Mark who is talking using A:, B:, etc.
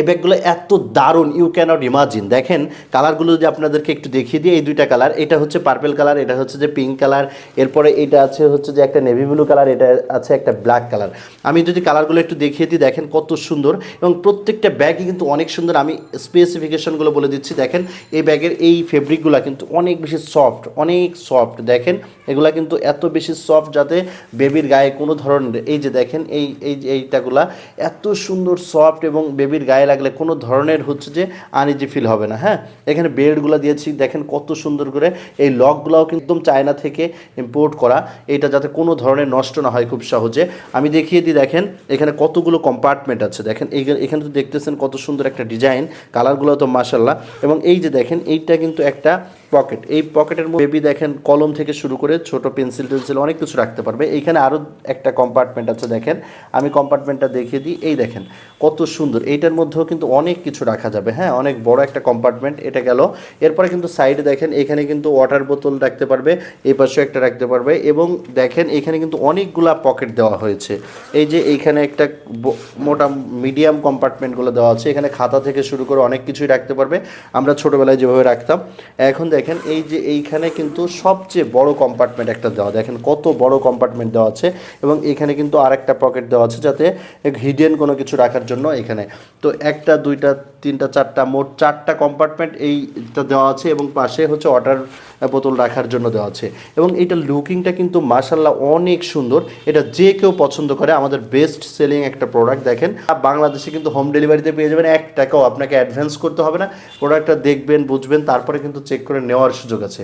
A: এই ব্যাগগুলো এত দারুণ, ইউ ক্যানট ইমাজিন। দেখেন কালারগুলো যদি আপনাদেরকে একটু দেখিয়ে দিই, এই দুইটা কালার, এটা হচ্ছে পার্পেল কালার, এটা হচ্ছে যে পিঙ্ক কালার, এরপরে এটা আছে হচ্ছে যে একটা নেভি ব্লু কালার, এটা আছে একটা ব্ল্যাক কালার। আমি যদি কালারগুলো একটু দেখিয়ে দিই, দেখেন কত সুন্দর, এবং প্রত্যেকটা ব্যাগই কিন্তু অনেক সুন্দর। আমি স্পেসিফিকেশনগুলো বলে দিচ্ছি। দেখেন এই ব্যাগের এই ফেব্রিকগুলো কিন্তু অনেক বেশি সফট, অনেক সফট। দেখেন এগুলা কিন্তু এত বেশি সফট যাতে বেবির গায়ে কোনো ধরনের, এই যে দেখেন এইটাগুলা এত সুন্দর সফট, এবং বেবির গায়ে লাগলে কোনো ধরনের হচ্ছে যে আনইজি ফিল হবে না। হ্যাঁ, এখানে বেল্টগুলো দিয়েছি, দেখেন কত সুন্দর করে। এই লকগুলোও কিন্তু একদম চায়না থেকে ইম্পোর্ট করা, এটা যাতে কোনো ধরনের নষ্ট না হয় খুব সহজে। আমি দেখিয়ে দিই, দেখেন এখানে কতগুলো কম্পার্টমেন্ট আছে। দেখেন এখানে তো দেখতেছেন কত সুন্দর একটা ডিজাইন, কালারগুলো তো মাশাল্লাহ। এবং এই যে দেখেন এইটা কিন্তু একটা পকেট, এই পকেটের মধ্যে বেবি দেখেন কলম থেকে শুরু করে ছোট পেন্সিল টেন্সিল অনেক কিছু রাখতে পারবে। এইখানে আরও একটা কম্পার্টমেন্ট আছে, দেখেন আমি কম্পার্টমেন্টটা দেখিয়ে দিই। এই দেখেন কত সুন্দর, এইটার মধ্যেও কিন্তু অনেক কিছু রাখা যাবে। হ্যাঁ, অনেক বড় একটা কম্পার্টমেন্ট এটা গেল। এরপরে কিন্তু সাইডে দেখেন এখানে কিন্তু ওয়াটার বোতল রাখতে পারবে, এই পাশেও একটা রাখতে পারবে। এবং দেখেন এখানে কিন্তু অনেকগুলা পকেট দেওয়া হয়েছে। এই যে এইখানে একটা মোটা মিডিয়াম কম্পার্টমেন্টগুলো দেওয়া আছে, এখানে খাতা থেকে শুরু করে অনেক কিছুই রাখতে পারবে, আমরা ছোটোবেলায় যেভাবে রাখতাম। এখন দেখেন এই যে এইখানে কিন্তু সবচেয়ে বড় কম্পার্টমেন্ট একটা দেওয়া, দেখেন কত বড় কম্পার্টমেন্ট দেওয়া আছে। এবং এখানে কিন্তু আরেকটা পকেট দেওয়া আছে যাতে হিডেন কোনো কিছু রাখার জন্য এখানে। তো একটা দুইটা তিনটা চারটা, মোট চারটা কম্পার্টমেন্ট এইটা দেওয়া আছে, এবং পাশে হচ্ছে ওয়াটার বোতল রাখার জন্য দেওয়া আছে। এবং এইটার লুকিংটা কিন্তু মাশাল্লাহ অনেক সুন্দর, এটা যে কেউ পছন্দ করে, আমাদের বেস্ট সেলিং একটা প্রোডাক্ট। দেখেন বাংলাদেশে কিন্তু হোম ডেলিভারিতে পেয়ে যাবেন, 1 টাকাও আপনাকে অ্যাডভান্স করতে হবে না। প্রোডাক্টটা দেখবেন, বুঝবেন, তারপরে কিন্তু চেক করে নেওয়ার সুযোগ আছে।